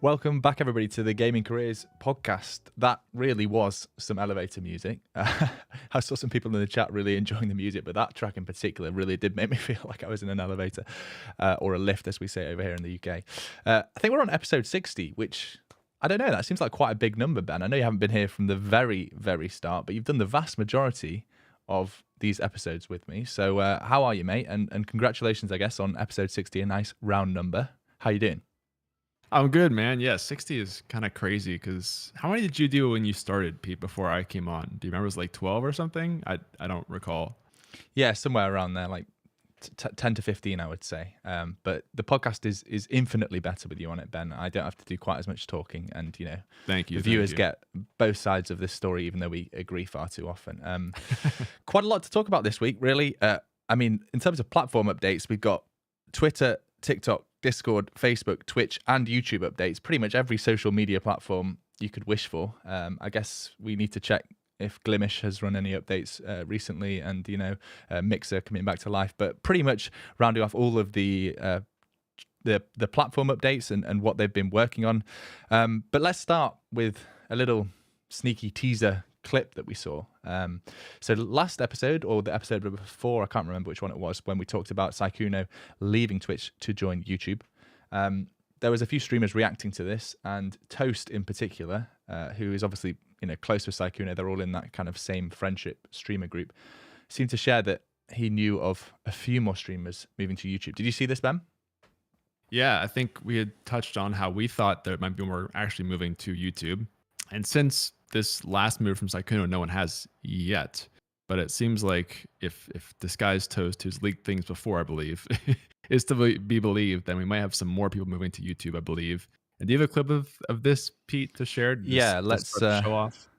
Welcome back, everybody, to the Gaming Careers podcast. That really was some elevator music. I saw some people in the chat really enjoying the music, but that track in particular really did make me feel like I was in an elevator or a lift, as we say over here in the UK. I think we're on episode 60, which, I don't know, that seems like quite a big number, Ben. I know you haven't been here from the very, very start, but you've done the vast majority of these episodes with me. So how are you, mate? And congratulations, I guess, on episode 60, a nice round number. How you doing? I'm good, man. Yeah, 60 is kind of crazy because how many did you do when you started, Pete, before I came on? Do you remember it was like 12 or something? I don't recall. Yeah, somewhere around there, like 10 to 15, I would say. But the podcast is infinitely better with you on it, Ben. I don't have to do quite as much talking, and Thank you. the viewers get both sides of this story, even though we agree far too often. Quite a lot to talk about this week, really. I mean, in terms of platform updates, we've got Twitter, TikTok, Discord, Facebook, Twitch, and YouTube updates. Pretty much every social media platform you could wish for. I guess we need to check if Glimish has run any updates recently, and Mixer coming back to life. But pretty much rounding off all of the platform updates and what they've been working on. But let's start with a little sneaky teaser clip that we saw. So last episode, or the episode before, I can't remember which one it was, when we talked about Sykkuno leaving Twitch to join YouTube. There was a few streamers reacting to this, and Toast in particular, who is obviously close with Sykkuno, they're all in that kind of same friendship streamer group, seemed to share that he knew of a few more streamers moving to YouTube. Did you see this, Ben? Yeah, I think we had touched on how we thought there might be more actually moving to YouTube. And since this last move from Sykkuno, no one has yet. But it seems like if Disguised Toast, who's leaked things before, I believe, is to be believed, then we might have some more people moving to YouTube, I believe. And do you have a clip of this, Pete, to share? Yeah, let's show off.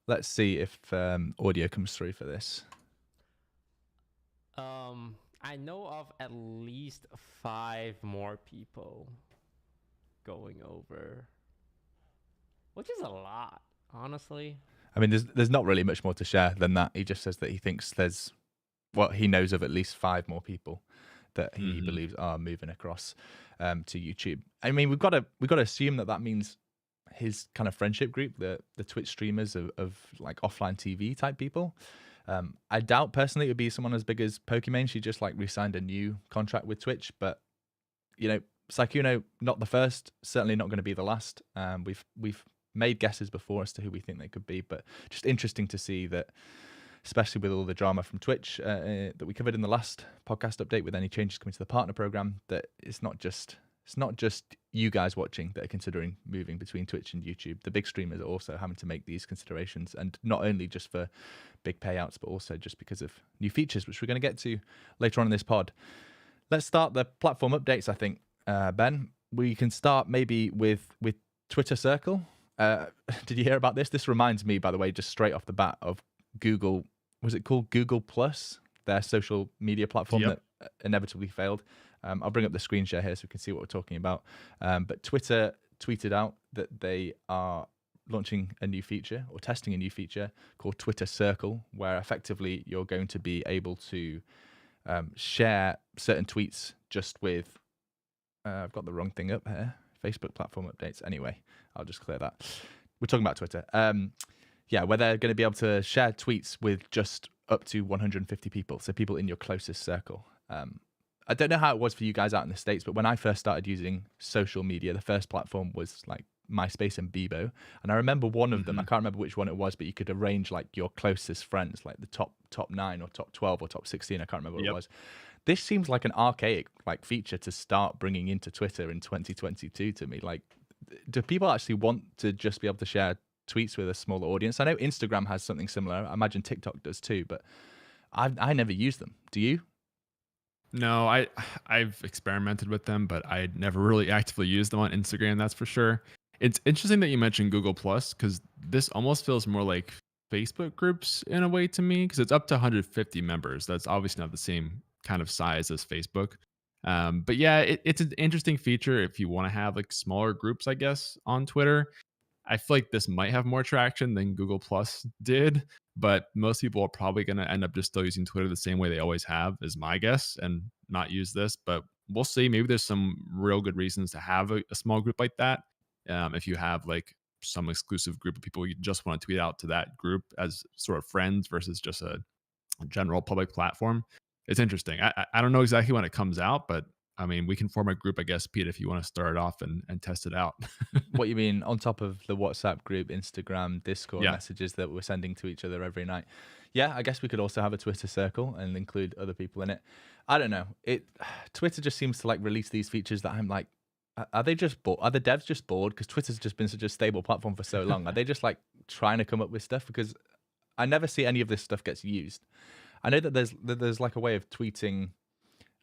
Let's see if audio comes through for this. I know of at least 5 more people going over, which is a lot, honestly. I mean, there's not really much more to share than that. He just says that he thinks he knows of at least 5 more people that he believes are moving across to YouTube. I mean, we've got to assume that means his kind of friendship group, the Twitch streamers of like offline TV type people. I doubt personally it would be someone as big as Pokimane. She just like re-signed a new contract with Twitch, but Sykkuno, not the first, certainly not going to be the last. We've made guesses before as to who we think they could be, but just interesting to see that, especially with all the drama from Twitch that we covered in the last podcast update, with any changes coming to the partner program, that it's not just you guys watching that are considering moving between Twitch and YouTube. The big streamers are also having to make these considerations, and not only just for big payouts, but also just because of new features, which we're going to get to later on in this pod. Let's start the platform updates, I think, Ben. We can start maybe with Twitter Circle. Did you hear about this? This reminds me, by the way, just straight off the bat, of Google. Was it called Google Plus, their social media platform that inevitably failed? I'll bring up the screen share here so we can see what we're talking about. But Twitter tweeted out that they are launching a new feature, or testing a new feature called Twitter Circle, where effectively you're going to be able to share certain tweets just with, I've got the wrong thing up here, Facebook platform updates. Anyway, I'll just clear that. We're talking about Twitter. Where they're going to be able to share tweets with just up to 150 people, so people in your closest circle. I don't know how it was for you guys out in the States, but when I first started using social media, the first platform was like MySpace and Bebo. And I remember one of them, I can't remember which one it was, but you could arrange like your closest friends, like the top 9 or top 12 or top 16. I can't remember what it was. This seems like an archaic like feature to start bringing into Twitter in 2022 to me. Like, do people actually want to just be able to share tweets with a smaller audience? I know Instagram has something similar. I imagine TikTok does too, but I never use them. Do you? No, I've experimented with them, but I never really actively used them on Instagram, that's for sure. It's interesting that you mentioned Google Plus, because this almost feels more like Facebook groups in a way to me, because it's up to 150 members. That's obviously not the same kind of size as Facebook. But yeah, it's an interesting feature if you want to have like smaller groups, I guess, on Twitter. I feel like this might have more traction than Google Plus did, but most people are probably going to end up just still using Twitter the same way they always have, is my guess, and not use this. But we'll see. Maybe there's some real good reasons to have a small group like that. If you have like some exclusive group of people you just want to tweet out to that group as sort of friends versus just a general public platform. It's interesting. I don't know exactly when it comes out, but I mean, we can form a group, I guess, Pete, if you want to start it off and test it out. What you mean on top of the WhatsApp group, Instagram, Discord Yeah. messages that we're sending to each other every night? Yeah, I guess we could also have a Twitter circle and include other people in it. I don't know. Twitter just seems to like release these features that I'm like, are they just bored? Are the devs just bored? Because Twitter's just been such a stable platform for so long. Are they just like trying to come up with stuff? Because I never see any of this stuff gets used. I know that there's like a way of tweeting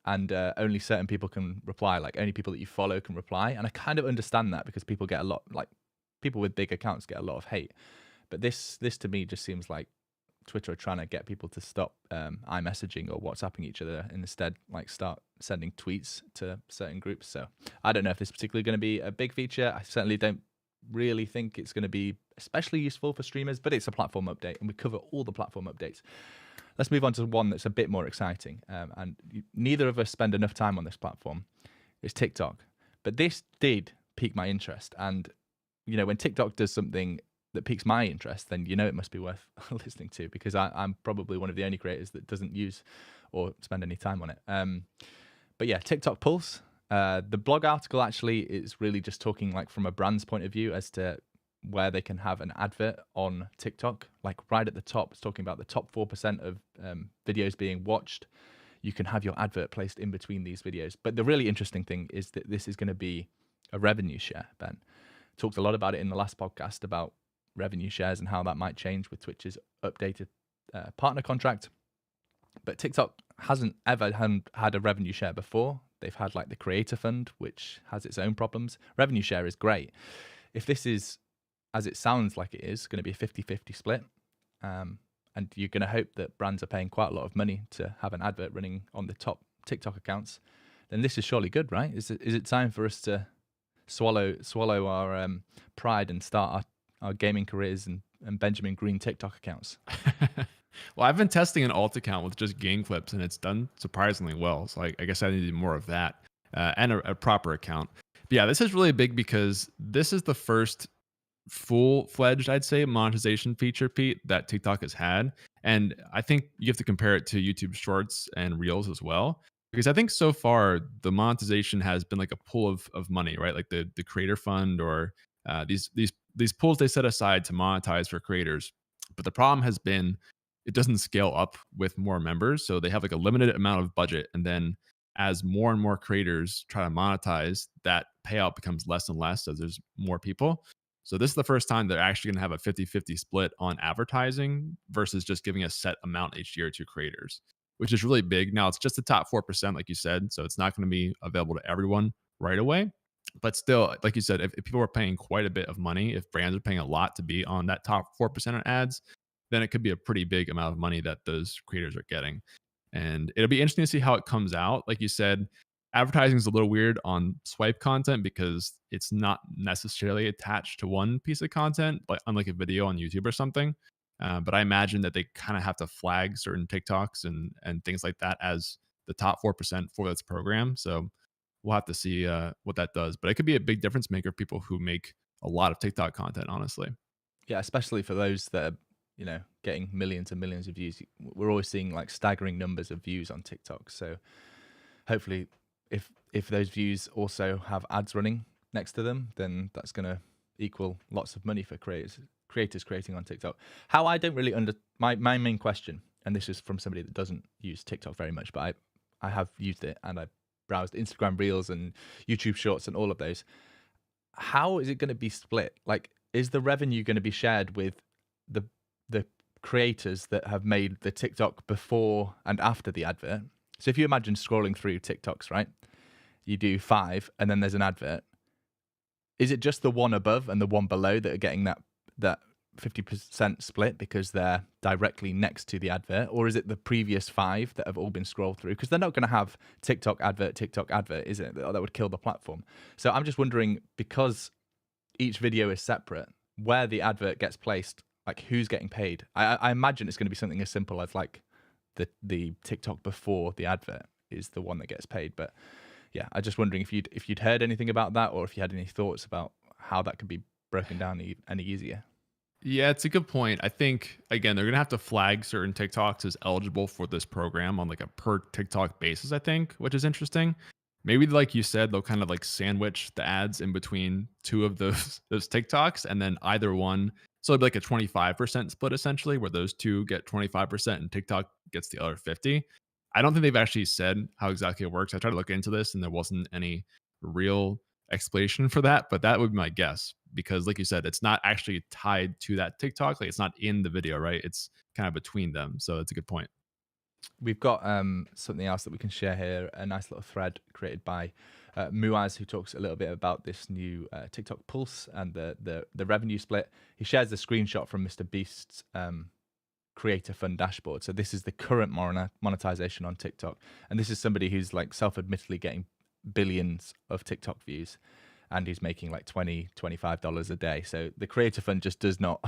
and only certain people can reply, like only people that you follow can reply. And I kind of understand that because people get a lot, like people with big accounts get a lot of hate. But this to me just seems like Twitter are trying to get people to stop iMessaging or WhatsApping each other and instead like start sending tweets to certain groups. So I don't know if this is particularly going to be a big feature. I certainly don't really think it's going to be especially useful for streamers, but it's a platform update and we cover all the platform updates. Let's move on to one that's a bit more exciting. And neither of us spend enough time on this platform. It's TikTok. But this did pique my interest. And, you know, when TikTok does something that piques my interest, then you know it must be worth listening to because I'm probably one of the only creators that doesn't use or spend any time on it. But yeah, TikTok Pulse. The blog article actually is really just talking like from a brand's point of view as to where they can have an advert on TikTok, like right at the top. It's talking about the top 4% of videos being watched. You can have your advert placed in between these videos. But the really interesting thing is that this is going to be a revenue share, Ben. Talked a lot about it in the last podcast about revenue shares and how that might change with Twitch's updated partner contract. But TikTok hasn't ever had a revenue share before. They've had like the creator fund, which has its own problems. Revenue share is great. If this is, as it sounds like it is, going to be a 50-50 split, and you're going to hope that brands are paying quite a lot of money to have an advert running on the top TikTok accounts, then this is surely good, right? Is it time for us to swallow our pride and start our gaming careers and Benjamin Green TikTok accounts? Well, I've been testing an alt account with just game clips, and it's done surprisingly well. So I guess I need more of that and a proper account. But yeah, this is really big because this is the first full-fledged, I'd say, monetization feature, Pete, that TikTok has had. And I think you have to compare it to YouTube Shorts and Reels as well. Because I think so far the monetization has been like a pool of money, right? Like the creator fund or these pools they set aside to monetize for creators. But the problem has been it doesn't scale up with more members. So they have like a limited amount of budget. And then as more and more creators try to monetize, that payout becomes less and less as there's more people. So this is the first time they're actually going to have a 50-50 split on advertising versus just giving a set amount each year to creators, which is really big. Now it's just the top 4%, like you said. So it's not going to be available to everyone right away. But still, like you said, if people are paying quite a bit of money, if brands are paying a lot to be on that top 4% of ads, then it could be a pretty big amount of money that those creators are getting. And it'll be interesting to see how it comes out. Like you said, advertising is a little weird on swipe content because it's not necessarily attached to one piece of content, like unlike a video on YouTube or something. But I imagine that they kind of have to flag certain TikToks and things like that as the top 4% for this program. So we'll have to see what that does. But it could be a big difference maker for people who make a lot of TikTok content, honestly. Yeah, especially for those that are, you know, getting millions and millions of views. We're always seeing like staggering numbers of views on TikTok. So hopefully if those views also have ads running next to them, then that's going to equal lots of money for creators creating on TikTok. How I don't really my main question, and this is from somebody that doesn't use TikTok very much, but I have used it and I browsed Instagram Reels and YouTube Shorts and all of those. How is it going to be split? Like, is the revenue going to be shared with the creators that have made the TikTok before and after the advert? So if you imagine scrolling through TikToks, right? You do 5 and then there's an advert. Is it just the one above and the one below that are getting that 50% split because they're directly next to the advert? Or is it the previous 5 that have all been scrolled through? Because they're not going to have TikTok advert, is it? That would kill the platform. So I'm just wondering, because each video is separate, where the advert gets placed, like who's getting paid. I imagine it's going to be something as simple as like the TikTok before the advert is the one that gets paid. But yeah, I'm just wondering if you'd heard anything about that, or if you had any thoughts about how that could be broken down any easier. Yeah, it's a good point. I think again they're gonna have to flag certain TikToks as eligible for this program on like a per TikTok basis, I think, which is interesting. Maybe like you said, they'll kind of like sandwich the ads in between two of those those TikToks, and then either one. So it'd be like a 25% split essentially, where those two get 25% and TikTok gets the other 50. I don't think they've actually said how exactly it works. I tried to look into this and there wasn't any real explanation for that, but that would be my guess because, like you said, it's not actually tied to that TikTok. Like it's not in the video, right? It's kind of between them. So it's a good point. We've got something else that we can share here, a nice little thread created by Muaz, who talks a little bit about this new TikTok Pulse and the revenue split. He shares the screenshot from Mr. Beast's creator fund dashboard. So this is the current monetization on TikTok. And this is somebody who's like self-admittedly getting billions of TikTok views, and he's making like $25 a day. So the creator fund just does not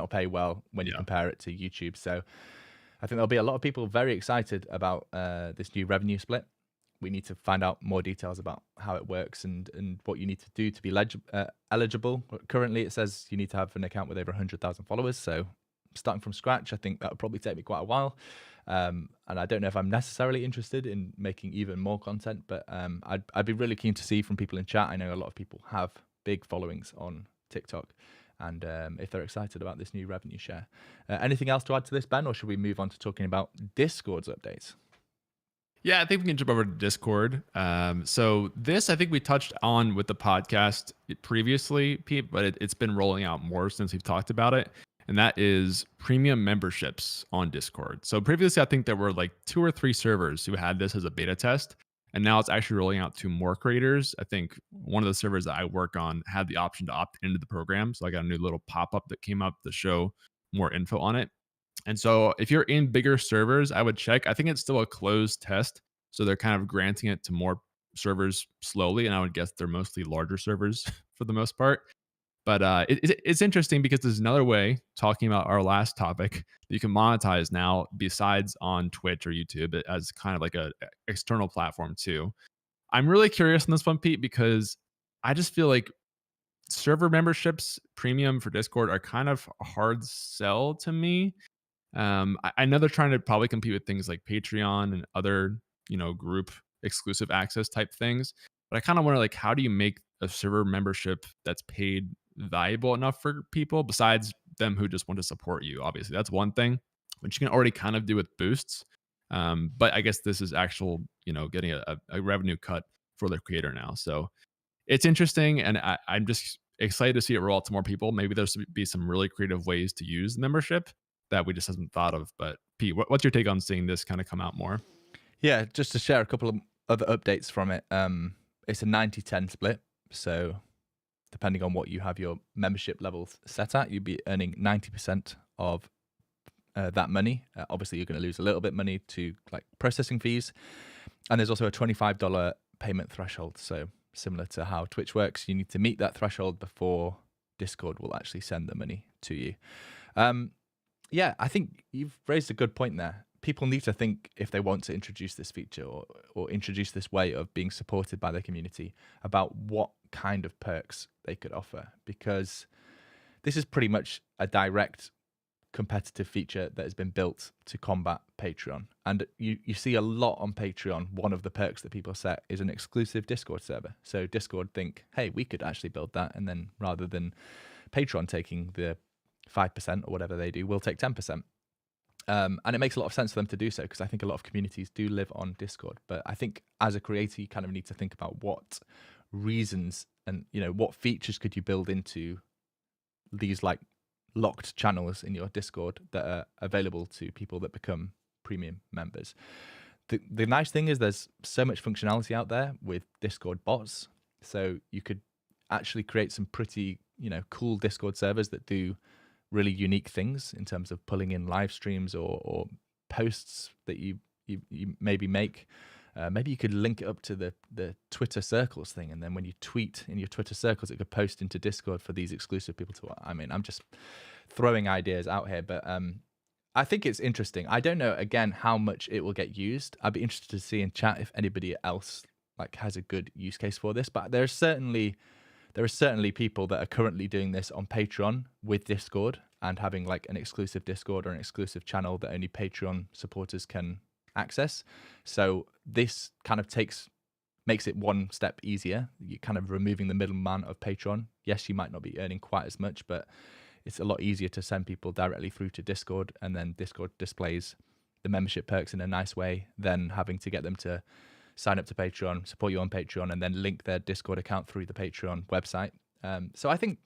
pay well when you compare it to YouTube. So I think there'll be a lot of people very excited about this new revenue split. We need to find out more details about how it works and what you need to do to be eligible. Currently, it says you need to have an account with over 100,000 followers. So starting from scratch, I think that would probably take me quite a while. And I don't know if I'm necessarily interested in making even more content, but I'd be really keen to see from people in chat. I know a lot of people have big followings on TikTok, and if they're excited about this new revenue share. Anything else to add to this, Ben, or should we move on to talking about Discord's updates? Yeah, I think we can jump over to Discord. So this, I think we touched on with the podcast previously, Pete, but it's been rolling out more since we've talked about it. And that is premium memberships on Discord. So previously, I think there were like 2 or 3 servers who had this as a beta test. And now it's actually rolling out to more creators. I think one of the servers that I work on had the option to opt into the program. So I got a new little pop-up that came up to show more info on it. And so if you're in bigger servers, I would check. I think it's still a closed test. So they're kind of granting it to more servers slowly. And I would guess they're mostly larger servers for the most part. But it's interesting because there's another way, talking about our last topic, that you can monetize now besides on Twitch or YouTube as kind of like a external platform too. I'm really curious on this one, Pete, because I just feel like server memberships premium for Discord are kind of a hard sell to me. I know they're trying to probably compete with things like Patreon and other, group exclusive access type things. But I kind of wonder, like, how do you make a server membership that's paid valuable enough for people besides them who just want to support you? Obviously, that's one thing, which you can already kind of do with boosts. But I guess this is actual, getting a revenue cut for the creator now. So it's interesting, and I'm just excited to see it roll out to more people. Maybe there's be some really creative ways to use membership that we just haven't thought of. But Pete, what's your take on seeing this kind of come out more? Yeah, just to share a couple of other updates from it. It's a 90-10 split. So depending on what you have your membership levels set at, you'd be earning 90% of that money. Obviously, you're going to lose a little bit of money to like processing fees. And there's also a $25 payment threshold. So similar to how Twitch works, you need to meet that threshold before Discord will actually send the money to you. Yeah, I think you've raised a good point there. People need to think if they want to introduce this feature or introduce this way of being supported by their community about what kind of perks they could offer, because this is pretty much a direct competitive feature that has been built to combat Patreon. And you see a lot on Patreon. One of the perks that people set is an exclusive Discord server. So Discord think, hey, we could actually build that. And then rather than Patreon taking the 5% or whatever they do, we'll take 10%. And it makes a lot of sense for them to do so, because I think a lot of communities do live on Discord. But I think as a creator, you kind of need to think about what reasons and, what features could you build into these like locked channels in your Discord that are available to people that become premium members. The nice thing is there's so much functionality out there with Discord bots. So you could actually create some pretty, cool Discord servers that do really unique things in terms of pulling in live streams or posts that you maybe make. Maybe you could link it up to the Twitter circles thing, and then when you tweet in your Twitter circles, it could post into Discord for these exclusive people to. I mean, I'm just throwing ideas out here, but I think it's interesting. I don't know again how much it will get used. I'd be interested to see in chat if anybody else like has a good use case for this. But there's there are certainly people that are currently doing this on Patreon with Discord and having like an exclusive Discord or an exclusive channel that only Patreon supporters can access. So this kind of makes it one step easier. You're kind of removing the middleman of Patreon. Yes, you might not be earning quite as much, but it's a lot easier to send people directly through to Discord, and then Discord displays the membership perks in a nice way than having to get them to sign up to Patreon, support you on Patreon, and then link their Discord account through the Patreon website. So I think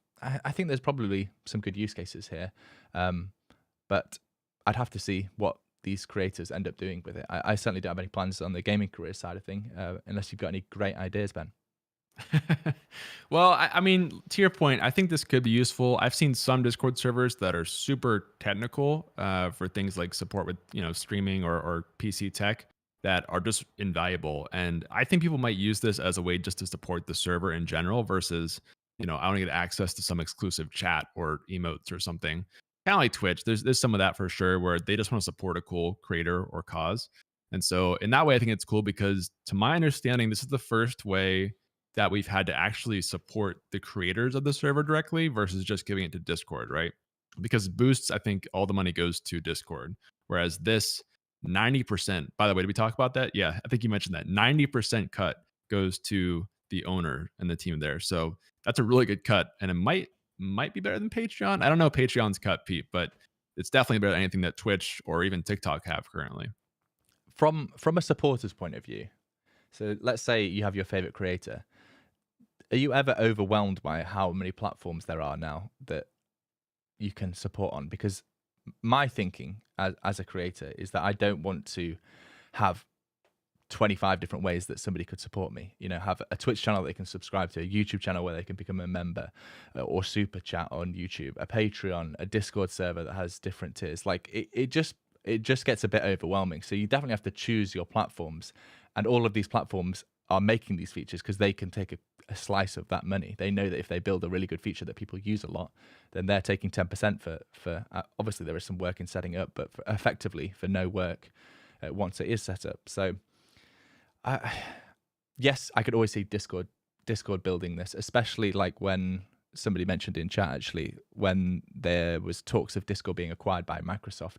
there's probably some good use cases here, but I'd have to see what these creators end up doing with it. I certainly don't have any plans on the gaming career side of thing, unless you've got any great ideas, Ben. Well, I mean, to your point, I think this could be useful. I've seen some Discord servers that are super technical for things like support with streaming or PC tech that are just invaluable. And I think people might use this as a way just to support the server in general versus I want to get access to some exclusive chat or emotes or something. Kind of like Twitch. There's some of that for sure where they just want to support a cool creator or cause. And so in that way, I think it's cool because to my understanding, this is the first way that we've had to actually support the creators of the server directly versus just giving it to Discord, right? Because boosts, I think all the money goes to Discord. Whereas this 90%, by the way, did we talk about that? Yeah, I think you mentioned that 90% cut goes to the owner and the team there. So that's a really good cut. And it might be better than Patreon. I don't know Patreon's cut, Pete, but it's definitely better than anything that Twitch or even TikTok have currently. From a supporter's point of view, so let's say you have your favorite creator. Are you ever overwhelmed by how many platforms there are now that you can support on? Because my thinking as a creator is that I don't want to have 25 different ways that somebody could support me. Have a Twitch channel they can subscribe to, a YouTube channel where they can become a member, or super chat on YouTube, a Patreon, a Discord server that has different tiers. Like it just gets a bit overwhelming. So you definitely have to choose your platforms, and all of these platforms are making these features because they can take a slice of that money. They know that if they build a really good feature that people use a lot, then they're taking 10% for obviously there is some work in setting up, but effectively for no work once it is set up. So yes, I could always see Discord building this, especially like when somebody mentioned in chat, actually, when there was talks of Discord being acquired by Microsoft.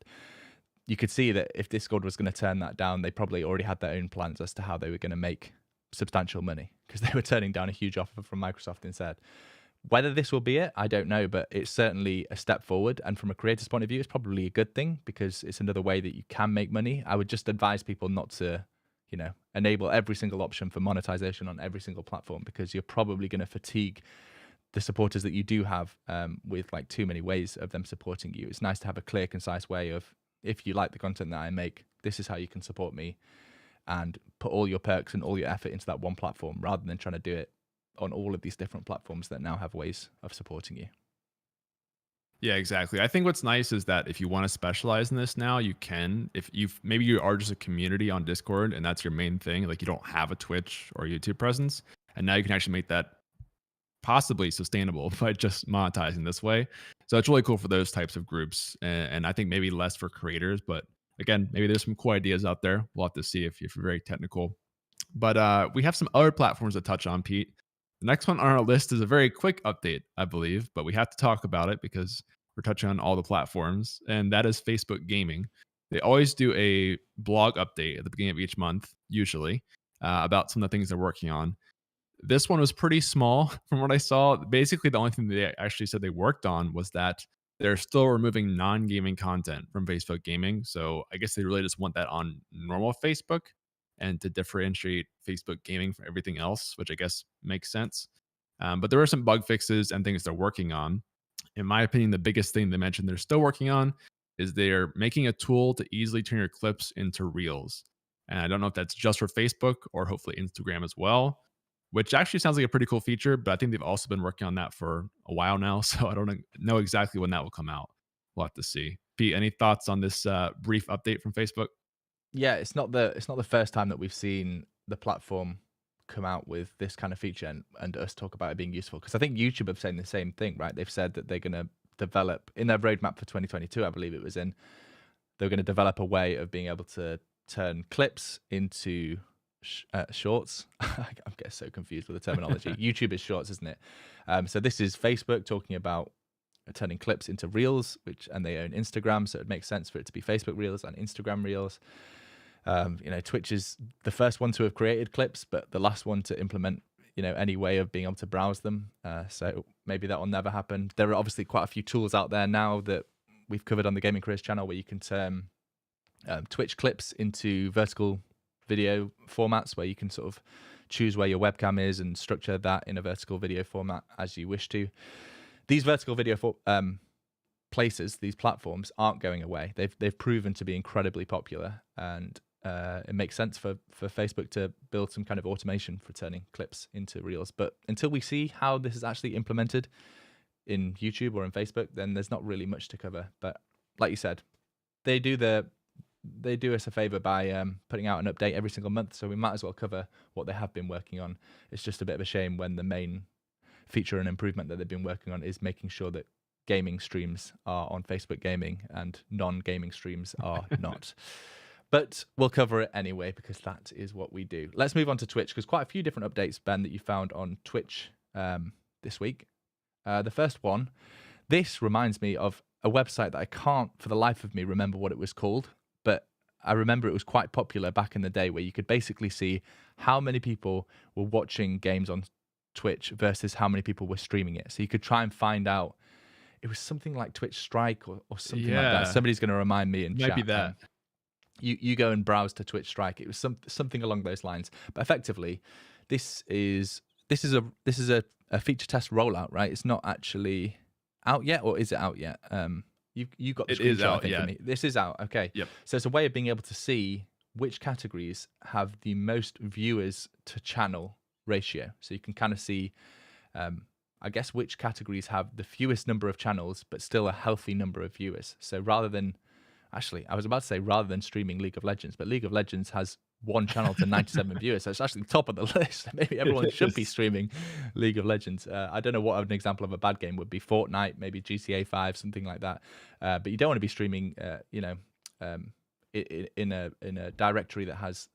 You could see that if Discord was going to turn that down, they probably already had their own plans as to how they were going to make substantial money, because they were turning down a huge offer from Microsoft instead. Whether this will be it, I don't know, but it's certainly a step forward. And from a creator's point of view, it's probably a good thing because it's another way that you can make money. I would just advise people not to, enable every single option for monetization on every single platform, because you're probably going to fatigue the supporters that you do have with like too many ways of them supporting you. It's nice to have a clear, concise way of, if you like the content that I make, this is how you can support me, and put all your perks and all your effort into that one platform rather than trying to do it on all of these different platforms that now have ways of supporting you. Yeah, exactly. I think what's nice is that if you want to specialize in this now, you can. If maybe you are just a community on Discord and that's your main thing, like you don't have a Twitch or YouTube presence, and now you can actually make that possibly sustainable by just monetizing this way. So it's really cool for those types of groups, and I think maybe less for creators, but again, maybe there's some cool ideas out there. We'll have to see if you're very technical. But we have some other platforms to touch on, Pete. The next one on our list is a very quick update, I believe, but we have to talk about it because we're touching on all the platforms, and that is Facebook Gaming. They always do a blog update at the beginning of each month, usually, about some of the things they're working on. This one was pretty small from what I saw. Basically, the only thing they actually said they worked on was that they're still removing non-gaming content from Facebook Gaming. So I guess they really just want that on normal Facebook and to differentiate Facebook Gaming from everything else, which I guess makes sense. But there are some bug fixes and things they're working on. In my opinion, the biggest thing they mentioned they're still working on is they're making a tool to easily turn your clips into reels. And I don't know if that's just for Facebook or hopefully Instagram as well, which actually sounds like a pretty cool feature, but I think they've also been working on that for a while now. So I don't know exactly when that will come out. We'll have to see. Pete, any thoughts on this brief update from Facebook? Yeah, it's not the first time that we've seen the platform come out with this kind of feature and us talk about it being useful. Because I think YouTube have said the same thing, right? They've said that they're going to develop in their roadmap for 2022, I believe it was in, they're going to develop a way of being able to turn clips into Shorts. I'm getting so confused with the terminology. YouTube is Shorts, isn't it? So this is Facebook talking about turning clips into Reels, and they own Instagram, so it makes sense for it to be Facebook Reels and Instagram Reels. Twitch is the first one to have created clips, but the last one to implement any way of being able to browse them. So maybe that will never happen. There are obviously quite a few tools out there now that we've covered on the Gaming Careers channel where you can turn Twitch clips into vertical video formats, where you can sort of choose where your webcam is and structure that in a vertical video format as you wish to. These vertical video places, these platforms, aren't going away. They've proven to be incredibly popular, and it makes sense for Facebook to build some kind of automation for turning clips into Reels. But until we see how this is actually implemented in YouTube or in Facebook, then there's not really much to cover. But like you said, they do us a favor by putting out an update every single month, so we might as well cover what they have been working on. It's just a bit of a shame when the main feature and improvement that they've been working on is making sure that gaming streams are on Facebook Gaming and non-gaming streams are not. But we'll cover it anyway, because that is what we do. Let's move on to Twitch, because quite a few different updates, Ben, that you found on Twitch this week. The first one, this reminds me of a website that I can't for the life of me remember what it was called, but I remember it was quite popular back in the day, where you could basically see how many people were watching games on Twitch versus how many people were streaming it. So you could try and find out. It was something like Twitch Strike or something like that. Somebody's going to remind me in chat. Maybe that. You go and browse to Twitch Strike. It was something along those lines. But effectively, this is a feature test rollout, right? It's not actually out yet, or is it out yet? You got the screenshot. It is out, yeah. This is out. Okay. Yep. So it's a way of being able to see which categories have the most viewers to channel ratio. So you can kind of see, I guess, which categories have the fewest number of channels, but still a healthy number of viewers. So rather than streaming League of Legends, but League of Legends has one channel to 97 viewers. So it's actually top of the list. Maybe everyone should be streaming League of Legends. I don't know what an example of a bad game would be. Fortnite, maybe GTA 5, something like that. But you don't want to be streaming, in a directory that has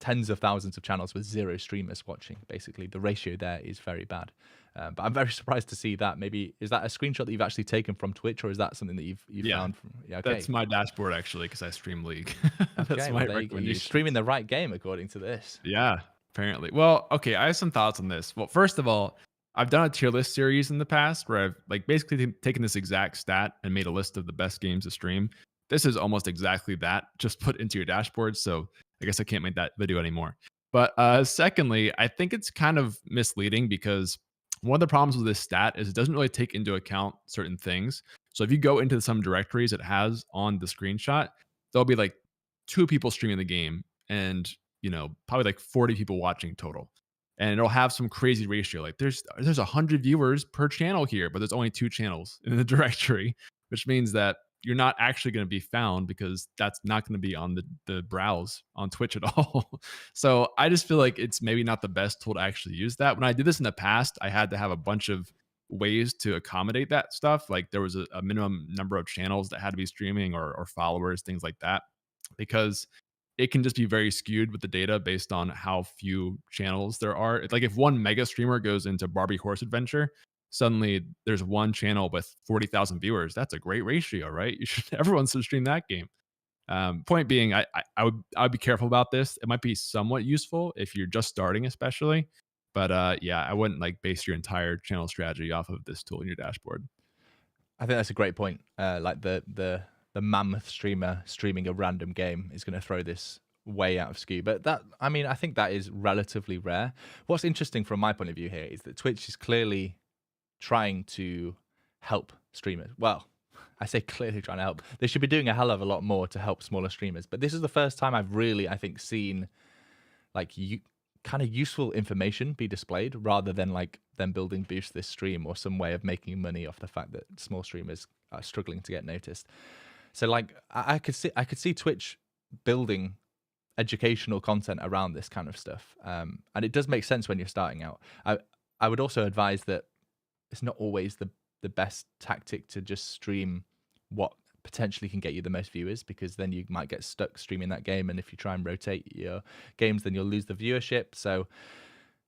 tens of thousands of channels with 0 streamers watching. Basically, the ratio there is very bad. But I'm very surprised to see that. Maybe is that a screenshot that you've actually taken from Twitch, or is that something that you've found from? Yeah, okay. That's my dashboard actually, because I stream League. That's okay, my recommendation. You're streaming the right game according to this. Yeah, apparently. Well, okay, I have some thoughts on this. Well, first of all, I've done a tier list series in the past where I've basically taken this exact stat and made a list of the best games to stream. This is almost exactly that, just put into your dashboard. So I guess I can't make that video anymore. But secondly, I think it's kind of misleading, because one of the problems with this stat is it doesn't really take into account certain things. So if you go into some directories it has on the screenshot, there'll be like 2 people streaming the game and, probably like 40 people watching total. And it'll have some crazy ratio. Like there's 100 viewers per channel here, but there's only 2 channels in the directory, which means that you're not actually going to be found, because that's not going to be on the browse on Twitch at all. So I just feel like it's maybe not the best tool to actually use that. When I did this in the past, I had to have a bunch of ways to accommodate that stuff. Like there was a minimum number of channels that had to be streaming, or followers, things like that, because it can just be very skewed with the data based on how few channels there are. It's like if one mega streamer goes into Barbie Horse Adventure, suddenly there's one channel with 40,000 viewers. That's a great ratio, right? Everyone should stream that game. Point being, I would be careful about this. It might be somewhat useful if you're just starting, especially. But I wouldn't base your entire channel strategy off of this tool in your dashboard. I think that's a great point. Like the mammoth streamer streaming a random game is going to throw this way out of skew. But I think that is relatively rare. What's interesting from my point of view here is that Twitch is clearly trying to help streamers. Well, I say clearly trying to help. They should be doing a hell of a lot more to help smaller streamers. But this is the first time I've really, I think, seen kind of useful information be displayed, rather than them building Boost This Stream or some way of making money off the fact that small streamers are struggling to get noticed. So I could see Twitch building educational content around this kind of stuff. And it does make sense when you're starting out. I would also advise that it's not always the best tactic to just stream what potentially can get you the most viewers, because then you might get stuck streaming that game, and if you try and rotate your games, then you'll lose the viewership. So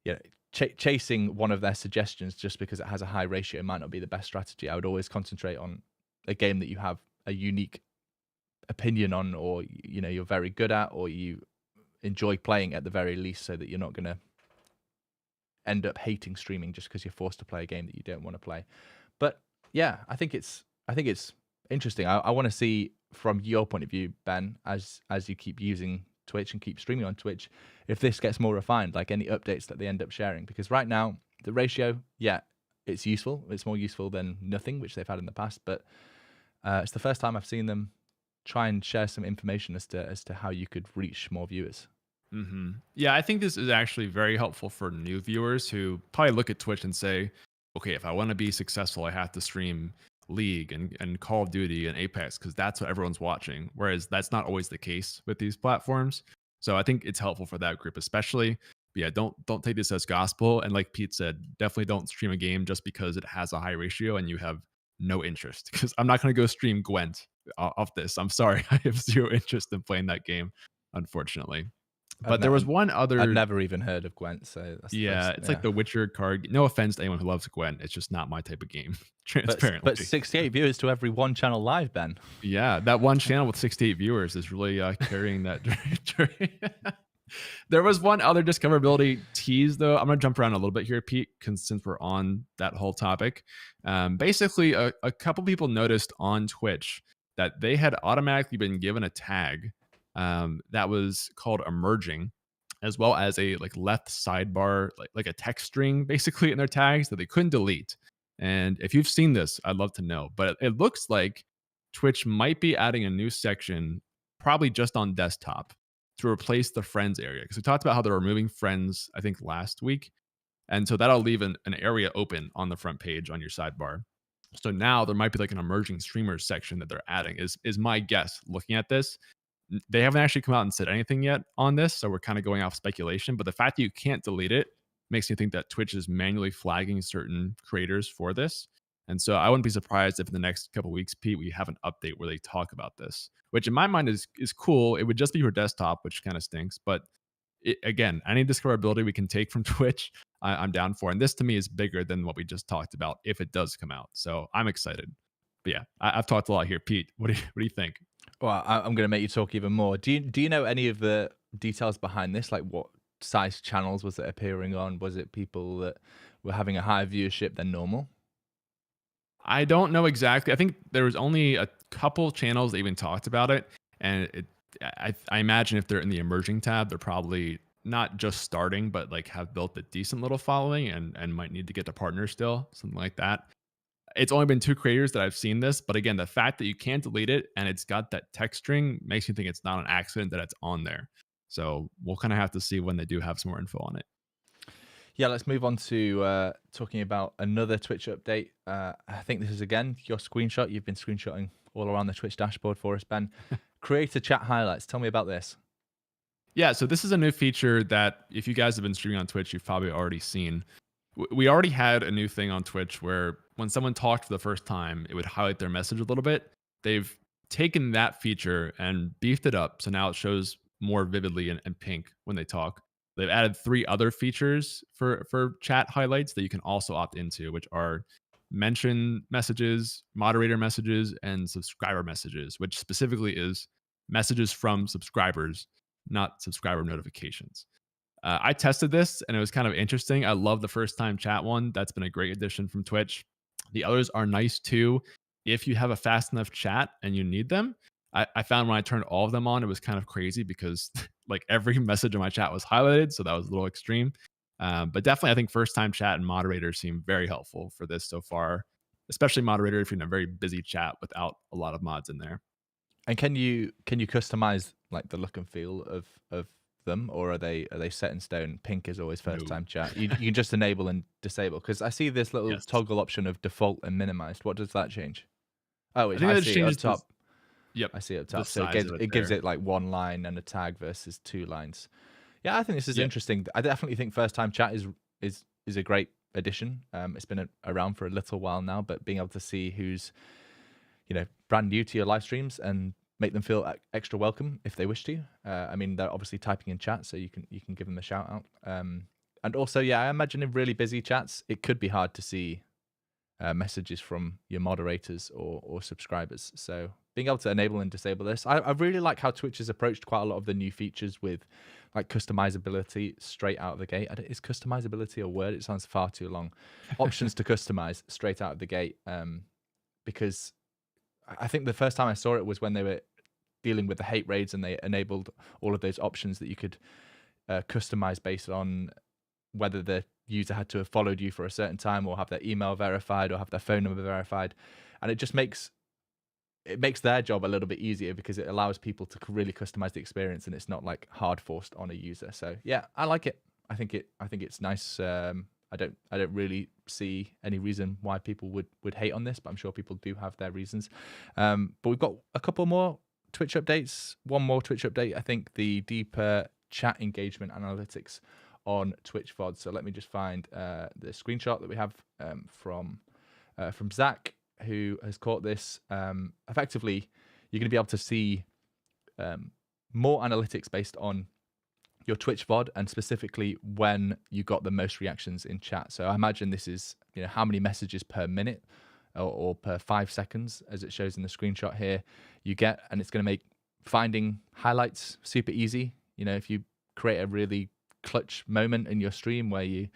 yeah, chasing one of their suggestions just because it has a high ratio might not be the best strategy. I would always concentrate on a game that you have a unique opinion on, or you're very good at, or you enjoy playing at the very least, so that you're not going to end up hating streaming just because you're forced to play a game that you don't want to play. But yeah, I think it's interesting. I want to see from your point of view, Ben, as you keep using Twitch and keep streaming on Twitch, if this gets more refined, like any updates that they end up sharing. Because right now the ratio, yeah, it's useful. It's more useful than nothing, which they've had in the past. But it's the first time I've seen them try and share some information as to how you could reach more viewers. Yeah, I think this is actually very helpful for new viewers who probably look at Twitch and say, okay, if I want to be successful, I have to stream League and Call of Duty and Apex because that's what everyone's watching. Whereas that's not always the case with these platforms. So I think it's helpful for that group, especially. But yeah, don't take this as gospel. And like Pete said, definitely don't stream a game just because it has a high ratio and you have no interest. Because I'm not going to go stream Gwent off this. I'm sorry, I have zero interest in playing that game, unfortunately. But there was one other. I'd never even heard of Gwent, so that's it's like the Witcher card. No offense to anyone who loves Gwent, it's just not my type of game. Transparently, but 68 viewers to every one channel live, Ben. Yeah, that one channel with 68 viewers is really carrying that. There was one other discoverability tease, though. I'm gonna jump around a little bit here, Pete, since we're on that whole topic. Basically, a couple people noticed on Twitch that they had automatically been given a tag that was called emerging, as well as a left sidebar, like a text string basically in their tags that they couldn't delete. And if you've seen this, I'd love to know. But it looks like Twitch might be adding a new section, probably just on desktop, to replace the friends area. Because we talked about how they're removing friends, I think, last week. And so that'll leave an area open on the front page on your sidebar. So now there might be like an emerging streamers section that they're adding, is my guess looking at this. They haven't actually come out and said anything yet on this, so we're kind of going off speculation. But the fact that you can't delete it makes me think that Twitch is manually flagging certain creators for this. And so I wouldn't be surprised if in the next couple of weeks, Pete, we have an update where they talk about this, which in my mind is cool. It would just be for desktop, which kind of stinks. But again, any discoverability we can take from Twitch, I'm down for. And this to me is bigger than what we just talked about if it does come out. So I'm excited. But yeah, I've talked a lot here. Pete, what do you think? Well, I'm going to make you talk even more. Do you know any of the details behind this? Like, what size channels was it appearing on? Was it people that were having a higher viewership than normal? I don't know exactly. I think there was only a couple channels that even talked about it. And I imagine if they're in the emerging tab, they're probably not just starting, but have built a decent little following and might need to get to partners still, something like that. It's only been 2 creators that I've seen this, but again, the fact that you can't delete it and it's got that text string makes me think it's not an accident that it's on there. So we'll kind of have to see when they do have some more info on it. Yeah, let's move on to talking about another Twitch update. I think this is, again, your screenshot. You've been screenshotting all around the Twitch dashboard for us, Ben. Creator chat highlights. Tell me about this. Yeah, so this is a new feature that if you guys have been streaming on Twitch, you've probably already seen. We already had a new thing on Twitch where when someone talked for the first time, it would highlight their message a little bit. They've taken that feature and beefed it up. So now it shows more vividly and pink when they talk. They've added 3 other features for chat highlights that you can also opt into, which are mention messages, moderator messages, and subscriber messages, which specifically is messages from subscribers, not subscriber notifications. I tested this and it was kind of interesting. I love the first time chat one. That's been a great addition from Twitch. The others are nice too. If you have a fast enough chat and you need them, I found when I turned all of them on, it was kind of crazy because every message in my chat was highlighted. So that was a little extreme. But definitely, I think first time chat and moderators seem very helpful for this so far, especially moderator if you're in a very busy chat without a lot of mods in there. And can you customize the look and feel of them, or are they set in stone? Pink is always first time chat. You can just enable and disable, because I see this little toggle option of default and minimized. What does that change? Oh, I see it up top. Yep, I see it up top. So it gives it 1 line and a tag versus 2 lines. Yeah, I think this is interesting. I definitely think first time chat is a great addition. It's been around for a little while now, but being able to see who's brand new to your live streams and make them feel extra welcome if they wish to. I mean, they're obviously typing in chat, so you can give them a shout out. And also, yeah, I imagine in really busy chats, it could be hard to see messages from your moderators or subscribers. So being able to enable and disable this, I really like how Twitch has approached quite a lot of the new features with like customizability straight out of the gate. Is customizability a word? It sounds far too long. Options to customize straight out of the gate, because I think the first time I saw it was when they were dealing with the hate raids and they enabled all of those options that you could customize based on whether the user had to have followed you for a certain time or have their email verified or have their phone number verified. And it just makes their job a little bit easier because it allows people to really customize the experience and it's not like hard forced on a user. So yeah, I like it. I think it's nice. I don't really see any reason why people would hate on this, but I'm sure people do have their reasons. But we've got a couple more Twitch updates. One more Twitch update. I think the deeper chat engagement analytics on Twitch VOD. So let me just find the screenshot that we have from Zach, who has caught this. Effectively, you're going to be able to see more analytics based on your Twitch VOD and specifically when you got the most reactions in chat. So I imagine this is how many messages per minute or per 5 seconds, as it shows in the screenshot here, you get, and it's going to make finding highlights super easy. If you create a really clutch moment in your stream where you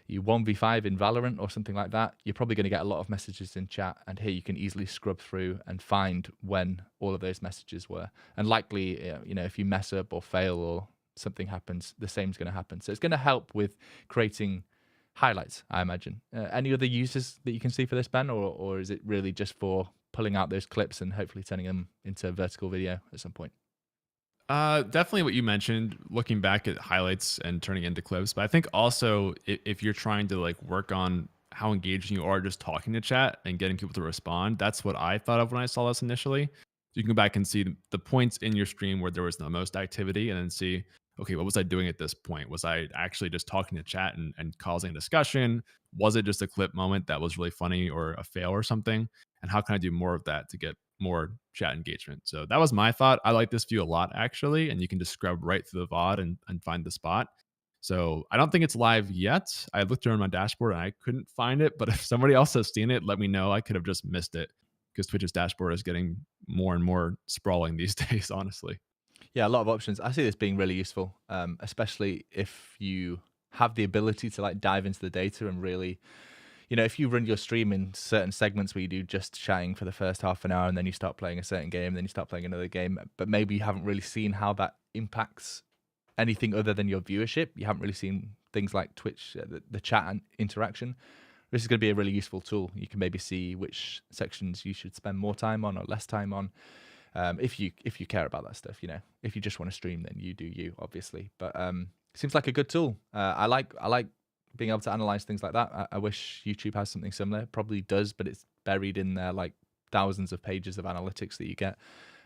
1v5 in Valorant or something like that, you're probably going to get a lot of messages in chat, and here you can easily scrub through and find when all of those messages were. And likely, if you mess up or fail or something happens, the same is going to happen. So it's going to help with creating highlights, I imagine. Any other uses that you can see for this, Ben, or is it really just for pulling out those clips and hopefully turning them into vertical video at some point? Definitely what you mentioned, looking back at highlights and turning into clips. But I think also if you're trying to like work on how engaging you are just talking to chat and getting people to respond, that's what I thought of when I saw this initially. So you can go back and see the points in your stream where there was the most activity and then see, okay, what was I doing at this point? Was I actually just talking to chat and causing discussion? Was it just a clip moment that was really funny or a fail or something? And how can I do more of that to get more chat engagement? So that was my thought. I like this view a lot, actually, and you can just scrub right through the VOD and find the spot. So I don't think it's live yet. I looked around my dashboard and I couldn't find it, but if somebody else has seen it, let me know. I could have just missed it because Twitch's dashboard is getting more and more sprawling these days, honestly. Yeah, a lot of options. I see this being really useful, especially if you have the ability to like dive into the data and really, if you run your stream in certain segments where you do just chatting for the first half an hour and then you start playing a certain game, then you start playing another game, but maybe you haven't really seen how that impacts anything other than your viewership. You haven't really seen things like Twitch, the chat and interaction. This is going to be a really useful tool. You can maybe see which sections you should spend more time on or less time on. If you care about that stuff, if you just want to stream, then you do you, obviously. But seems like a good tool. I like being able to analyze things like that. I wish YouTube has something similar. It probably does, but it's buried in there like thousands of pages of analytics that you get.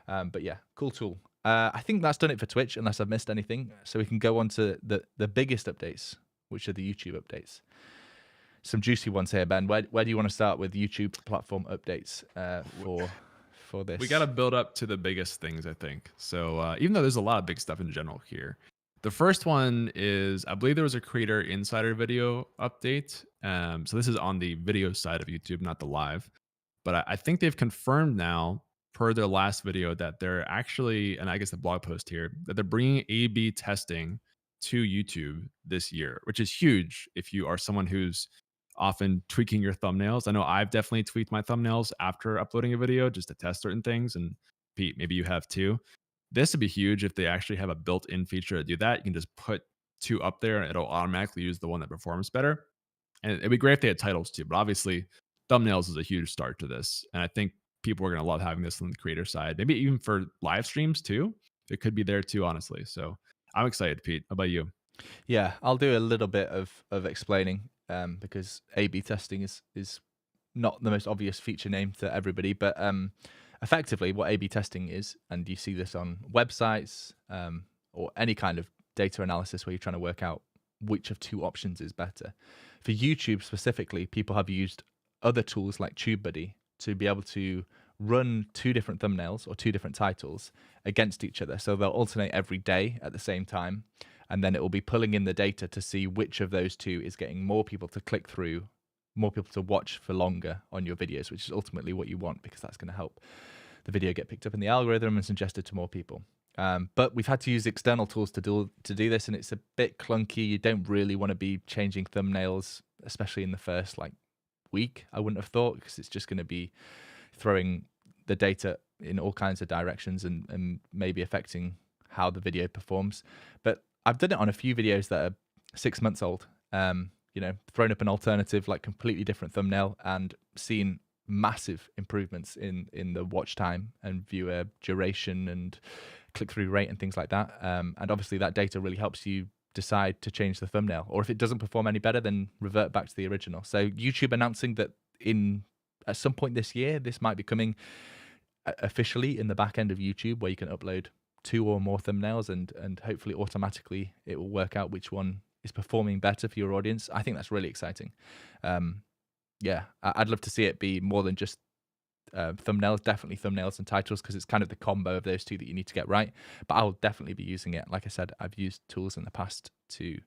But yeah, cool tool. I think that's done it for Twitch, unless I've missed anything. So we can go on to the biggest updates, which are the YouTube updates. Some juicy ones here, Ben. Where do you want to start with YouTube platform updates for this? We got to build up to the biggest things, I think. So even though there's a lot of big stuff in general here, the first one is, I believe there was a creator insider video update. So this is on the video side of YouTube, not the live. But I think they've confirmed now, per their last video, that they're actually, and I guess the blog post here, that they're bringing A/B testing to YouTube this year, which is huge if you are someone who's often tweaking your thumbnails. I know I've definitely tweaked my thumbnails after uploading a video just to test certain things. And Pete, maybe you have too. This would be huge if they actually have a built-in feature to do that. You can just put two up there and it'll automatically use the one that performs better. And it'd be great if they had titles too, but obviously thumbnails is a huge start to this. And I think people are going to love having this on the creator side, maybe even for live streams too. It could be there too, honestly. So I'm excited, Pete. How about you? Yeah, I'll do a little bit of explaining because A/B testing is not the most obvious feature name to everybody, but effectively what A/B testing is, and you see this on websites or any kind of data analysis where you're trying to work out which of two options is better. For YouTube specifically, people have used other tools like TubeBuddy to be able to run 2 different thumbnails or 2 different titles against each other. So they'll alternate every day at the same time, and then it will be pulling in the data to see which of those 2 is getting more people to click through, more people to watch for longer on your videos, which is ultimately what you want, because that's going to help the video get picked up in the algorithm and suggested to more people. But we've had to use external tools to do this, and it's a bit clunky. You don't really want to be changing thumbnails, especially in the first week, I wouldn't have thought, because it's just going to be throwing the data in all kinds of directions and maybe affecting how the video performs. But I've done it on a few videos that are 6 months old, thrown up an alternative, completely different thumbnail, and seen massive improvements in the watch time and viewer duration and click-through rate and things like that. And obviously that data really helps you decide to change the thumbnail, or if it doesn't perform any better, then revert back to the original. So YouTube announcing that at some point this year, this might be coming officially in the back end of YouTube, where you can upload 2 or more thumbnails, and hopefully automatically it will work out which one is performing better for your audience. I think that's really exciting. I'd love to see it be more than just thumbnails, definitely thumbnails and titles, because it's kind of the combo of those 2 that you need to get right. But I'll definitely be using it. Like I said, I've used tools in the past to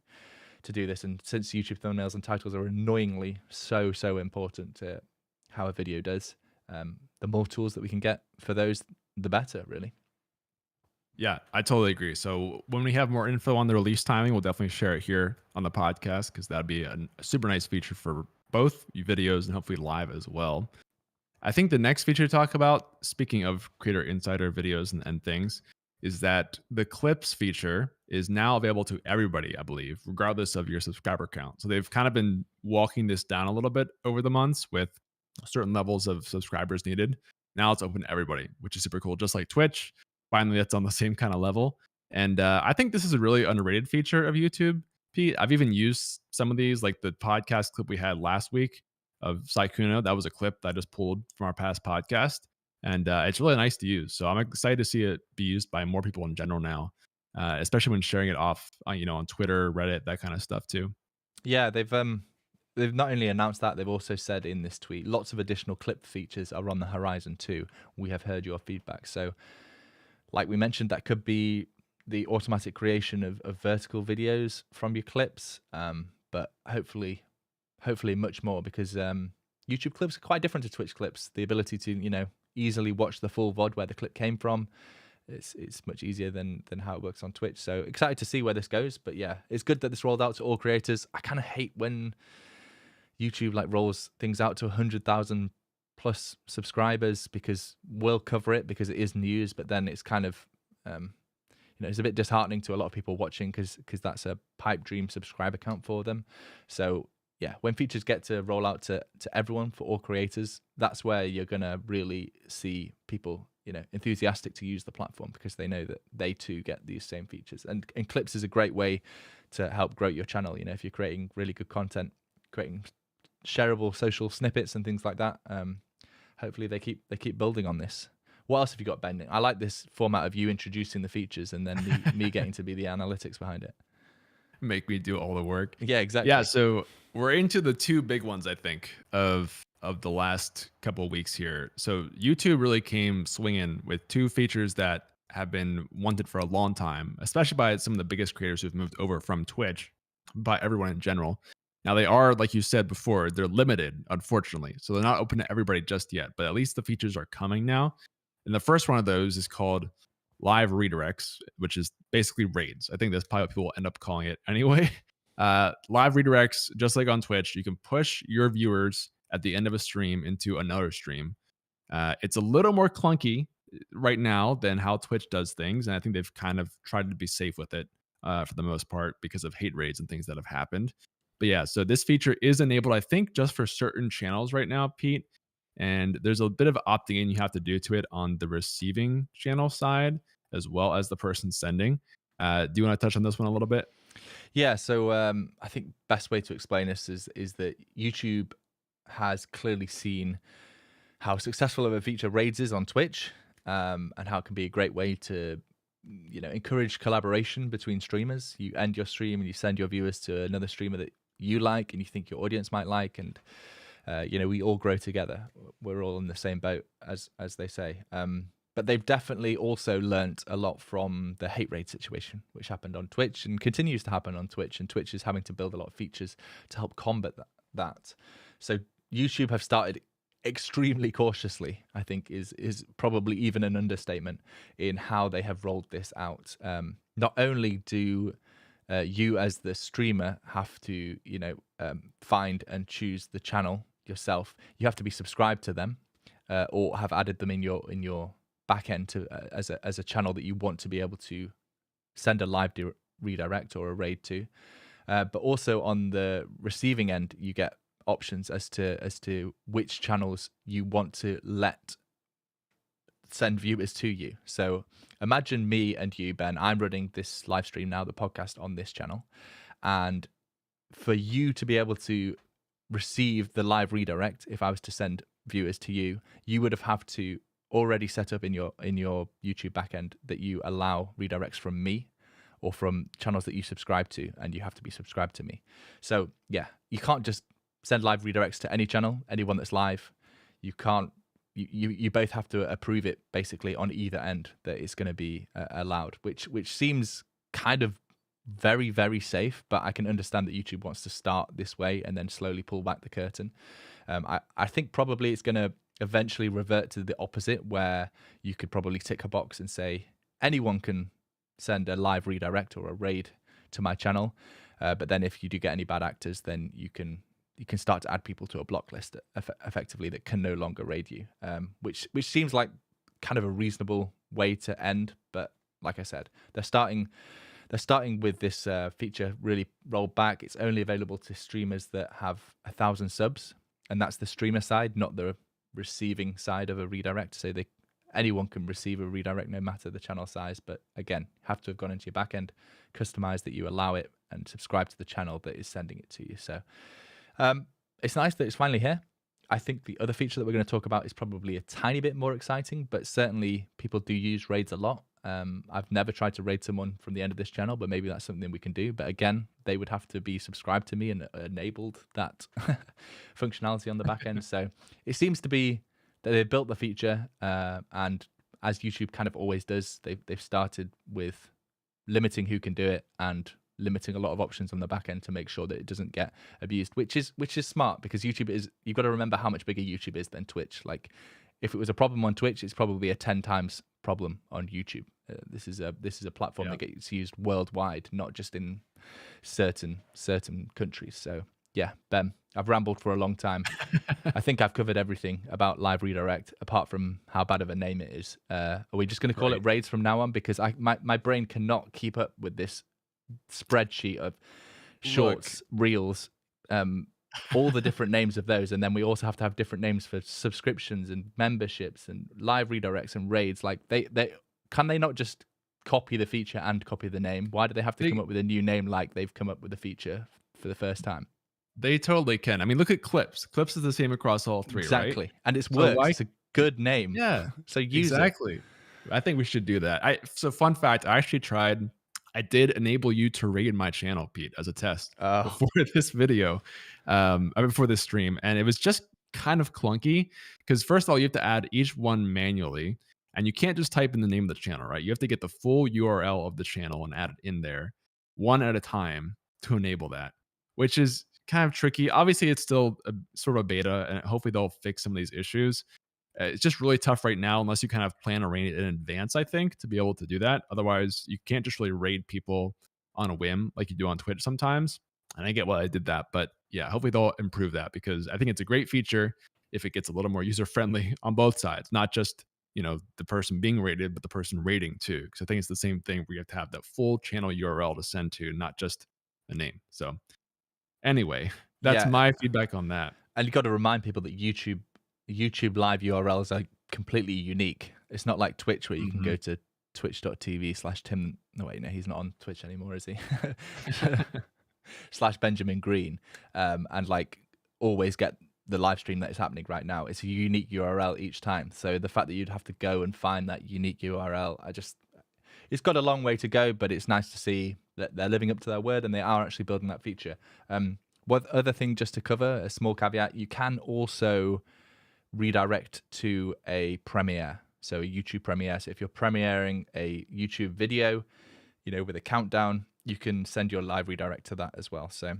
do this, and since YouTube thumbnails and titles are annoyingly so important to how a video does, the more tools that we can get for those, the better, really. Yeah, I totally agree. So when we have more info on the release timing, we'll definitely share it here on the podcast, because that'd be a super nice feature for both videos and hopefully live as well. I think the next feature to talk about, speaking of Creator Insider videos and things, is that the clips feature is now available to everybody, I believe, regardless of your subscriber count. So they've kind of been walking this down a little bit over the months with certain levels of subscribers needed. Now it's open to everybody, which is super cool. Just like Twitch, finally that's on the same kind of level. And I think this is a really underrated feature of YouTube, Pete. I've even used some of these, like the podcast clip we had last week of Saikuno. That was a clip that I just pulled from our past podcast. And it's really nice to use. So I'm excited to see it be used by more people in general now, especially when sharing it off, on Twitter, Reddit, that kind of stuff too. Yeah, they've not only announced that, they've also said in this tweet, lots of additional clip features are on the horizon too. We have heard your feedback. So like we mentioned, that could be the automatic creation of vertical videos from your clips, but hopefully much more, because YouTube clips are quite different to Twitch clips. The ability to, easily watch the full VOD where the clip came from, it's much easier than how it works on Twitch. So excited to see where this goes. But yeah, it's good that this rolled out to all creators. I kind of hate when YouTube rolls things out to 100,000 plus subscribers, because we'll cover it because it is news, but then it's kind of it's a bit disheartening to a lot of people watching, because that's a pipe dream subscriber count for them. So yeah, when features get to roll out to everyone, for all creators, that's where you're gonna really see people enthusiastic to use the platform, because they know that they too get these same features. And clips is a great way to help grow your channel. If you're creating really good content, creating shareable social snippets and things like that, hopefully they keep building on this. What else have you got, Ben? I like this format of you introducing the features and then me getting to be the analytics behind it. Make me do all the work. Yeah, exactly. Yeah, so we're into the 2 big ones, I think, of the last couple of weeks here. So YouTube really came swinging with 2 features that have been wanted for a long time, especially by some of the biggest creators who've moved over from Twitch, by everyone in general. Now they are, like you said before, they're limited, unfortunately. So they're not open to everybody just yet, but at least the features are coming now. And the first one of those is called live redirects, which is basically raids. I think that's probably what people will end up calling it anyway. Live redirects, just like on Twitch, you can push your viewers at the end of a stream into another stream. It's a little more clunky right now than how Twitch does things, and I think they've kind of tried to be safe with it for the most part, because of hate raids and things that have happened. But yeah, so this feature is enabled, I think, just for certain channels right now, Pete. And there's a bit of opting in you have to do to it on the receiving channel side, as well as the person sending. Do you want to touch on this one a little bit? Yeah, so I think best way to explain this is that YouTube has clearly seen how successful of a feature raids is on Twitch, and how it can be a great way to encourage collaboration between streamers. You end your stream and you send your viewers to another streamer that you like and you think your audience might like, and we all grow together. We're all in the same boat, as they say. But they've definitely also learnt a lot from the hate raid situation, which happened on Twitch and continues to happen on Twitch. And Twitch is having to build a lot of features to help combat that. So YouTube have started extremely cautiously, I think is probably even an understatement in how they have rolled this out. Not only do you as the streamer have to, find and choose the channel yourself, you have to be subscribed to them or have added them in your backend to as a channel that you want to be able to send a live redirect or a raid to. But also on the receiving end, you get options as to which channels you want to let send viewers to you. So imagine me and you, Ben. I'm running this live stream now, the podcast, on this channel, and for you to be able to receive the live redirect, if I was to send viewers to you, you would have to already set up in your YouTube backend that you allow redirects from me or from channels that you subscribe to, and you have to be subscribed to me. So yeah, you can't just send live redirects to any channel, anyone that's live. You can't. You both have to approve it basically on either end that it's going to be allowed, which seems kind of very, very safe. But I can understand that YouTube wants to start this way and then slowly pull back the curtain. I think probably it's going to eventually revert to the opposite, where you could probably tick a box and say anyone can send a live redirect or a raid to my channel, but then if you do get any bad actors, then you can start to add people to a block list effectively that can no longer raid you, which seems like kind of a reasonable way to end. But like I said, they're starting with this feature really rolled back. It's only available to streamers that have 1,000 subs, and that's the streamer side, not the receiving side of a redirect. So anyone can receive a redirect no matter the channel size, but again, have to have gone into your backend, customized that you allow it, and subscribe to the channel that is sending it to you. So it's nice that it's finally here. I think the other feature that we're going to talk about is probably a tiny bit more exciting, but certainly people do use raids a lot. I've never tried to raid someone from the end of this channel, but maybe that's something we can do. But again, they would have to be subscribed to me and enabled that functionality on the back end. So it seems to be that they've built the feature, and as YouTube kind of always does, they've started with limiting who can do it and limiting a lot of options on the back end to make sure that it doesn't get abused, which is smart, because you've got to remember how much bigger YouTube is than Twitch. Like, if it was a problem on Twitch, it's probably a 10 times problem on YouTube. This is a platform that gets used worldwide, not just in certain countries. So yeah, Ben, I've rambled for a long time. I think I've covered everything about live redirect, apart from how bad of a name it is. Are we just going to call it raids from now on? Because my brain cannot keep up with this spreadsheet of shorts, reels, all the different names of those, and then we also have to have different names for subscriptions and memberships and live redirects and raids. Like, they can they not just copy the feature and copy the name? Why do they have to come up with a new name like they've come up with the feature for the first time? They totally can. I mean, look at Clips. Clips is the same across all three, exactly, right? And it's worked. It's a good name. Yeah, so use exactly. I think we should do that. So fun fact, I actually tried. I did enable you to raid my channel, Pete, as a test before this video, before this stream. And it was just kind of clunky because, first of all, you have to add each one manually, and you can't just type in the name of the channel, right? You have to get the full URL of the channel and add it in there one at a time to enable that, which is kind of tricky. Obviously, it's still a sort of beta, and hopefully they'll fix some of these issues. It's just really tough right now unless you kind of plan a raid in advance, I think, to be able to do that. Otherwise, you can't just really raid people on a whim like you do on Twitch sometimes. And I get why I did that. But yeah, hopefully they'll improve that, because I think it's a great feature if it gets a little more user-friendly on both sides, not just, the person being rated, but the person rating too. Because I think it's the same thing where you have to have that full channel URL to send to, not just a name. So anyway, that's my feedback on that. And you got to remind people that YouTube live URLs are completely unique. It's not like Twitch, where you can go to twitch.tv/Tim. No, wait, no, he's not on Twitch anymore, is he? /Benjamin Green, and like always get the live stream that is happening right now. It's a unique URL each time. So the fact that you'd have to go and find that unique URL, it's got a long way to go, but it's nice to see that they're living up to their word and they are actually building that feature. What other thing just to cover, a small caveat, you can also redirect to a premiere, so a YouTube premiere. So if you're premiering a YouTube video, with a countdown, you can send your live redirect to that as well. So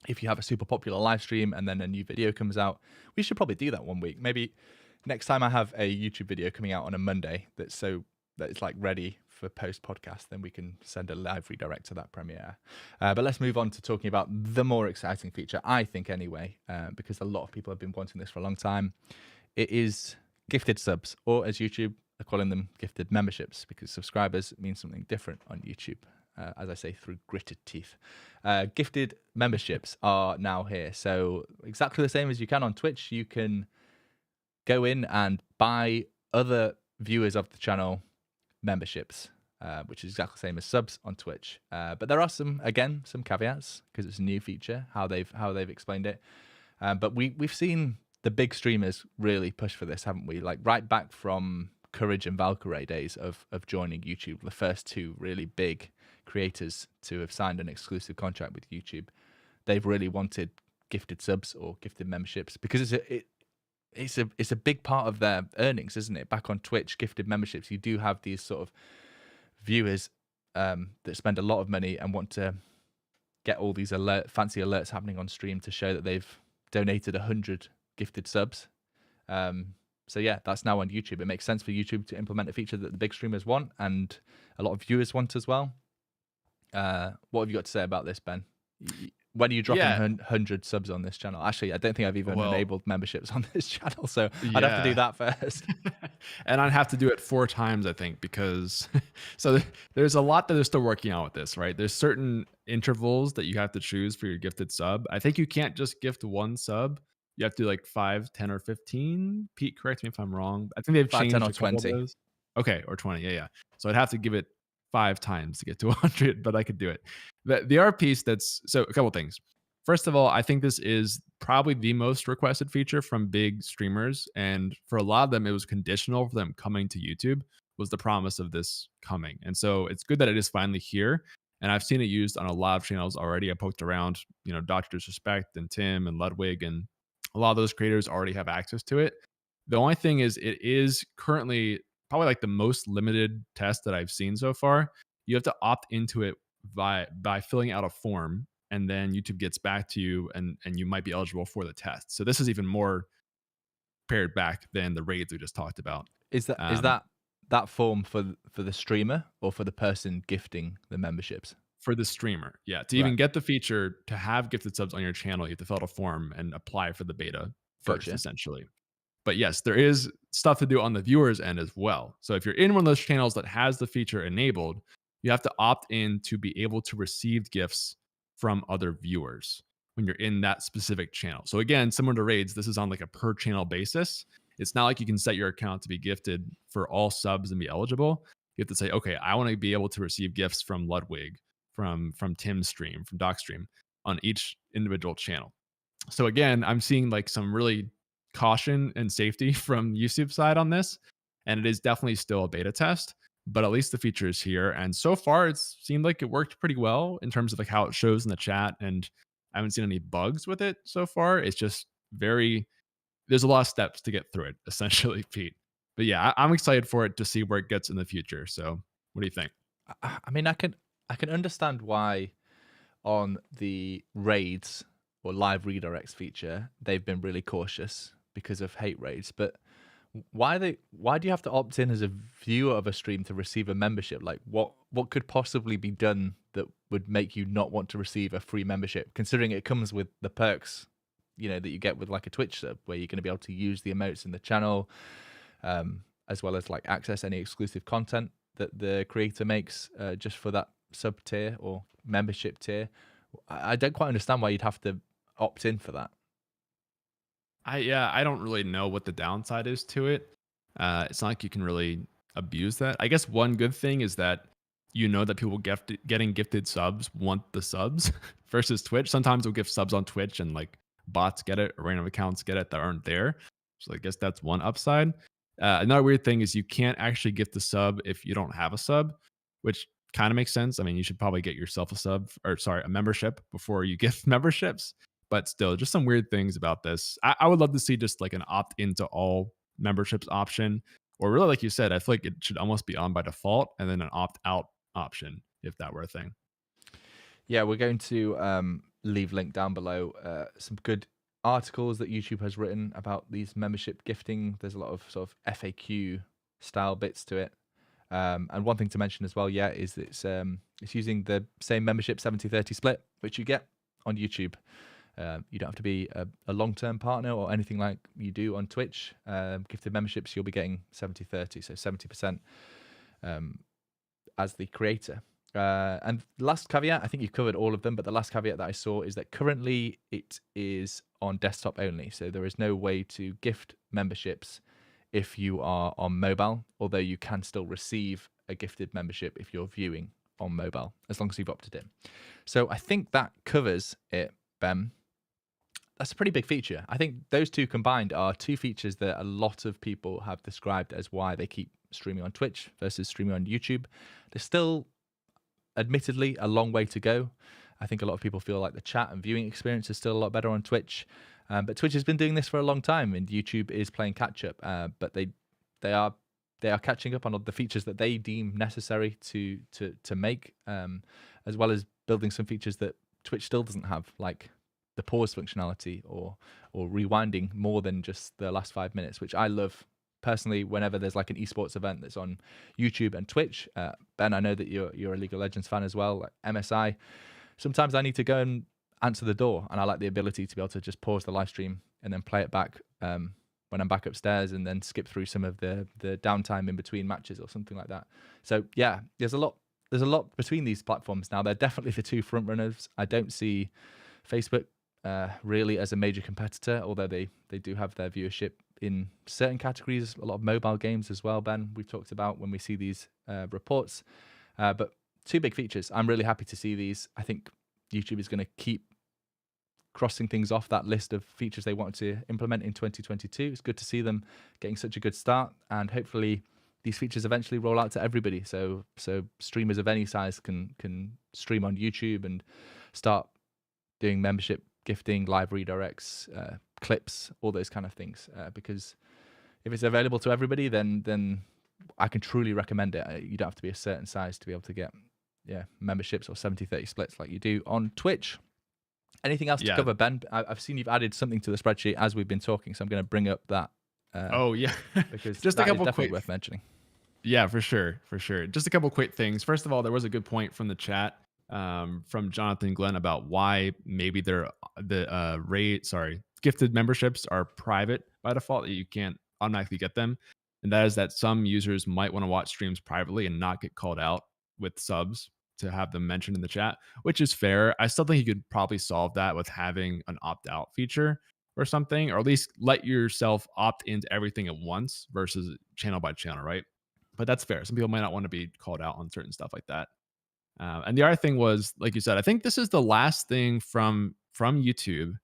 if you have a super popular live stream and then a new video comes out, we should probably do that one week. Maybe next time I have a YouTube video coming out on a Monday that it's like ready for post podcast, then we can send a live redirect to that premiere. But let's move on to talking about the more exciting feature, I think anyway, because a lot of people have been wanting this for a long time. It is gifted subs, or as YouTube are calling them, gifted memberships, because subscribers mean something different on YouTube, as I say, through gritted teeth. Gifted memberships are now here. So exactly the same as you can on Twitch, you can go in and buy other viewers of the channel memberships, which is exactly the same as subs on Twitch. But there are some caveats, because it's a new feature, how they've explained it. But we've seen the big streamers really push for this, haven't we? Like right back from Courage and Valkyrie days of joining YouTube, the first two really big creators to have signed an exclusive contract with YouTube. They've really wanted gifted subs or gifted memberships, because it's a big part of their earnings, isn't it? Back on Twitch, gifted memberships, you do have these sort of viewers that spend a lot of money and want to get all these fancy alerts happening on stream to show that they've donated 100 gifted subs. So yeah, that's now on YouTube. It makes sense for YouTube to implement a feature that the big streamers want and a lot of viewers want as well. What have you got to say about this, Ben? When are you dropping 100 subs on this channel? Actually, I don't think I've even enabled memberships on this channel, so I'd have to do that first. And I'd have to do it 4 times, I think, because so there's a lot that they're still working on with this, right? There's certain intervals that you have to choose for your gifted sub. I think you can't just gift 1 sub. You have to do like 5, 10, or 15. Pete, correct me if I'm wrong. I think they've 5, changed 10, or a couple 20. of those. Okay, or 20. Yeah. So I'd have to give it 5 times to get to 100, but I could do it. The other piece so a couple things. First of all, I think this is probably the most requested feature from big streamers. And for a lot of them, it was conditional for them coming to YouTube, was the promise of this coming. And so it's good that it is finally here. And I've seen it used on a lot of channels already. I poked around, Dr. Disrespect and Tim and Ludwig, and a lot of those creators already have access to it. The only thing is it is currently probably like the most limited test that I've seen so far. You have to opt into it by filling out a form, and then YouTube gets back to you, and you might be eligible for the test. So this is even more pared back than the raids we just talked about. Is that form for the streamer or for the person gifting the memberships? For the streamer, yeah. To even get the feature to have gifted subs on your channel, you have to fill out a form and apply for the beta first, essentially. But yes, there is stuff to do on the viewer's end as well. So if you're in one of those channels that has the feature enabled, you have to opt in to be able to receive gifts from other viewers when you're in that specific channel. So again, similar to raids, this is on like a per channel basis. It's not like you can set your account to be gifted for all subs and be eligible. You have to say, okay, I want to be able to receive gifts from Ludwig, from Tim's stream, from Doc's stream on each individual channel. So again, I'm seeing like some really caution and safety from YouTube side on this. And it is definitely still a beta test, but at least the feature is here. And so far it's seemed like it worked pretty well in terms of like how it shows in the chat. And I haven't seen any bugs with it so far. It's just there's a lot of steps to get through it, essentially, Pete. But yeah, I'm excited for it to see where it gets in the future. So what do you think? I mean, I can understand why on the raids or live redirects feature, they've been really cautious because of hate raids. But why do you have to opt in as a viewer of a stream to receive a membership? Like what could possibly be done that would make you not want to receive a free membership, considering it comes with the perks, that you get with like a Twitch sub, where you're going to be able to use the emotes in the channel, as well as like access any exclusive content that the creator makes just for that sub tier or membership tier. I don't quite understand why you'd have to opt in for that. I don't really know what the downside is to it. It's not like you can really abuse that. I guess one good thing is that that people getting gifted subs want the subs versus Twitch. Sometimes we'll gift subs on Twitch and like bots get it or random accounts get it that aren't there. So I guess that's one upside. Another weird thing is you can't actually gift the sub if you don't have a sub, which kind of makes sense. I mean, you should probably get yourself a membership before you gift memberships. But still, just some weird things about this. I would love to see just like an opt into all memberships option, or really, like you said, I feel like it should almost be on by default, and then an opt out option if that were a thing. Yeah, we're going to leave link down below some good articles that YouTube has written about these membership gifting. There's a lot of sort of FAQ style bits to it. And one thing to mention as well, is that it's using the same membership 70-30 split, which you get on YouTube. You don't have to be a long-term partner or anything like you do on Twitch. Gifted memberships, you'll be getting 70-30, so 70% as the creator. And last caveat, I think you've covered all of them, but the last caveat that I saw is that currently it is on desktop only. So there is no way to gift memberships if you are on mobile, although you can still receive a gifted membership if you're viewing on mobile, as long as you've opted in. So I think that covers it, Ben. That's a pretty big feature. I think those two combined are two features that a lot of people have described as why they keep streaming on Twitch versus streaming on YouTube. There's still, admittedly, a long way to go. I think a lot of people feel like the chat and viewing experience is still a lot better on Twitch. But Twitch has been doing this for a long time, and YouTube is playing catch up. But they are catching up on all the features that they deem necessary to make, as well as building some features that Twitch still doesn't have, like the pause functionality or rewinding more than just the last 5 minutes, which I love personally. Whenever there's like an esports event that's on YouTube and Twitch, Ben, I know that you're a League of Legends fan as well, like MSI. Sometimes I need to go and answer the door, and I like the ability to be able to just pause the live stream and then play it back when I'm back upstairs, and then skip through some of the downtime in between matches or something like that. So yeah, there's a lot between these platforms now. They're definitely the two front runners. I don't see Facebook really as a major competitor, although they do have their viewership in certain categories, a lot of mobile games as well, Ben, we've talked about when we see these reports. But two big features. I'm really happy to see these. I think YouTube is going to keep crossing things off that list of features they want to implement in 2022. It's good to see them getting such a good start, and hopefully these features eventually roll out to everybody. So streamers of any size can stream on YouTube and start doing membership gifting, live redirects, clips, all those kind of things. Because if it's available to everybody, then I can truly recommend it. You don't have to be a certain size to be able to get memberships or 70-30 splits like you do on Twitch. Anything else to cover, Ben? I've seen you've added something to the spreadsheet as we've been talking, so I'm going to bring up that. Because just that a couple is definitely quick worth mentioning. Yeah, for sure. Just a couple quick things. First of all, there was a good point from the chat from Jonathan Glenn about why maybe gifted memberships are private by default, that you can't automatically get them. And that is that some users might want to watch streams privately and not get called out with subs to have them mentioned in the chat, which is fair. I still think you could probably solve that with having an opt-out feature or something, or at least let yourself opt into everything at once versus channel by channel, right? But that's fair. Some people might not want to be called out on certain stuff like that. And the other thing was, like you said, I think this is the last thing from YouTube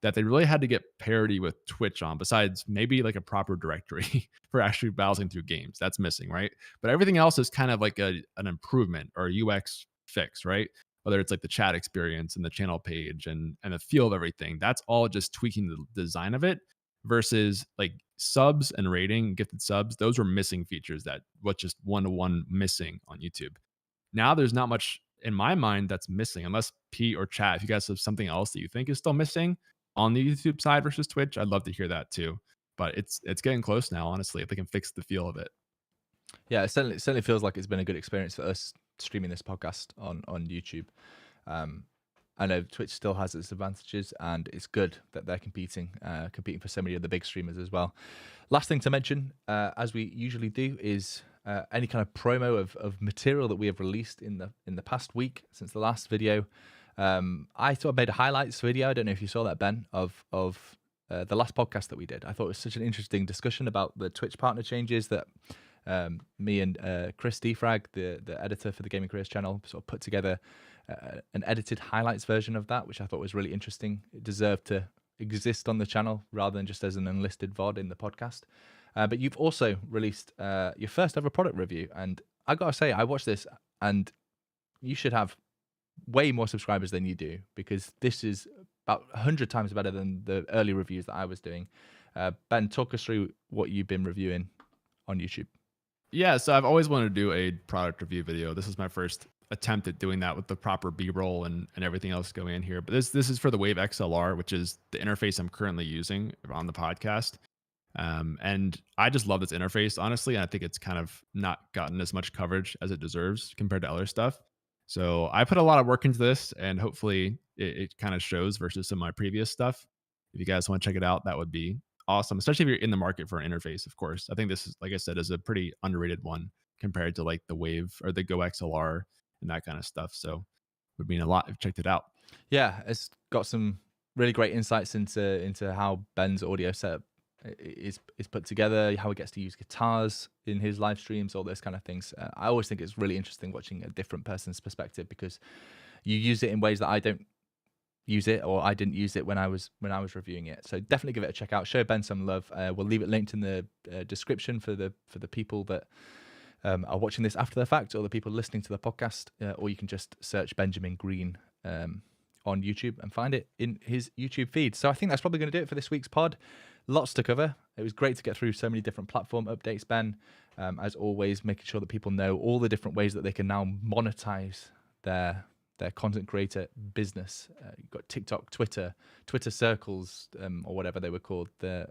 that they really had to get parity with Twitch on, besides maybe like a proper directory for actually browsing through games. That's missing, right? But everything else is kind of like an improvement or a UX fix, right? Whether it's like the chat experience and the channel page and the feel of everything. That's all just tweaking the design of it, versus like subs and rating, gifted subs. Those were missing features that was just one-to-one missing on YouTube. Now there's not much in my mind that's missing, unless Pete or chat, if you guys have something else that you think is still missing on the YouTube side versus Twitch, I'd love to hear that too. But it's getting close now, honestly, if they can fix the feel of it. Yeah, it certainly feels like it's been a good experience for us streaming this podcast on YouTube. I know Twitch still has its advantages, and it's good that they're competing for so many of the big streamers as well. Last thing to mention, as we usually do, is any kind of promo of material that we have released in the past week since the last video. I sort of made a highlights video. I don't know if you saw that, Ben, of the last podcast that we did. I thought it was such an interesting discussion about the Twitch partner changes that me and Chris Defrag, the editor for the Gaming Careers channel, sort of put together an edited highlights version of that, which I thought was really interesting. It deserved to exist on the channel rather than just as an unlisted VOD in the podcast. But you've also released your first ever product review, and I gotta say, I watched this and you should have way more subscribers than you do, because this is about 100 times better than the early reviews that I was doing. Ben, talk us through what you've been reviewing on YouTube. Yeah, so I've always wanted to do a product review video. This is my first attempt at doing that with the proper B-roll and everything else going in here. But this is for the WaveXLR, which is the interface I'm currently using on the podcast. And I just love this interface, honestly. And I think it's kind of not gotten as much coverage as it deserves compared to other stuff. So I put a lot of work into this, and hopefully it kind of shows versus some of my previous stuff. If you guys want to check it out, that would be awesome, especially if you're in the market for an interface, of course. I think this is, like I said, is a pretty underrated one compared to like the Wave or the Go XLR and that kind of stuff. So would mean a lot if you checked it out. Yeah, it's got some really great insights into how Ben's audio setup is put together, how he gets to use guitars in his live streams, all those kind of things. I always think it's really interesting watching a different person's perspective, because you use it in ways that I don't use it, or I didn't use it when I was reviewing it. So definitely give it a check out. Show Ben some love. We'll leave it linked in the description for the people that are watching this after the fact, or the people listening to the podcast, or you can just search Benjamin Green on YouTube and find it in his YouTube feed. So I think that's probably going to do it for this week's pod. Lots to cover. It was great to get through so many different platform updates, Ben. As always, making sure that people know all the different ways that they can now monetize their content creator business. You've got TikTok, Twitter circles, or whatever they were called, the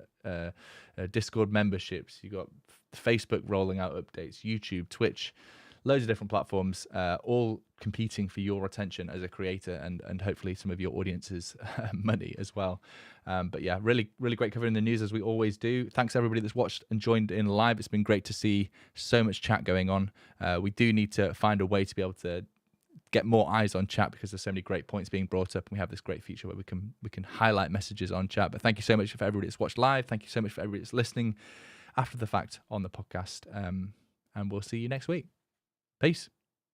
Discord memberships. You got Facebook rolling out updates, YouTube, Twitch, loads of different platforms, all competing for your attention as a creator, and hopefully some of your audience's money as well. But yeah, really, really great covering the news, as we always do. Thanks everybody that's watched and joined in live. It's been great to see so much chat going on. We do need to find a way to be able to get more eyes on chat, because there's so many great points being brought up, and we have this great feature where we can highlight messages on chat. But thank you so much for everybody that's watched live. Thank you so much for everybody that's listening after the fact on the podcast. And we'll see you next week. Peace.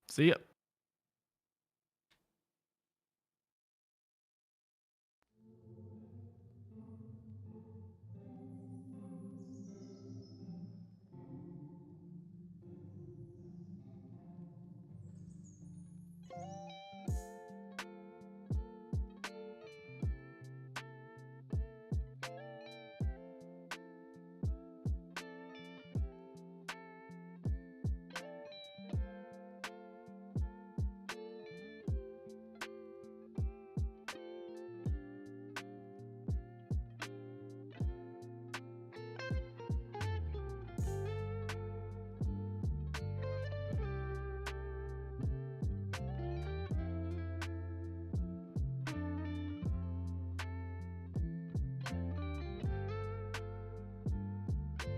See ya.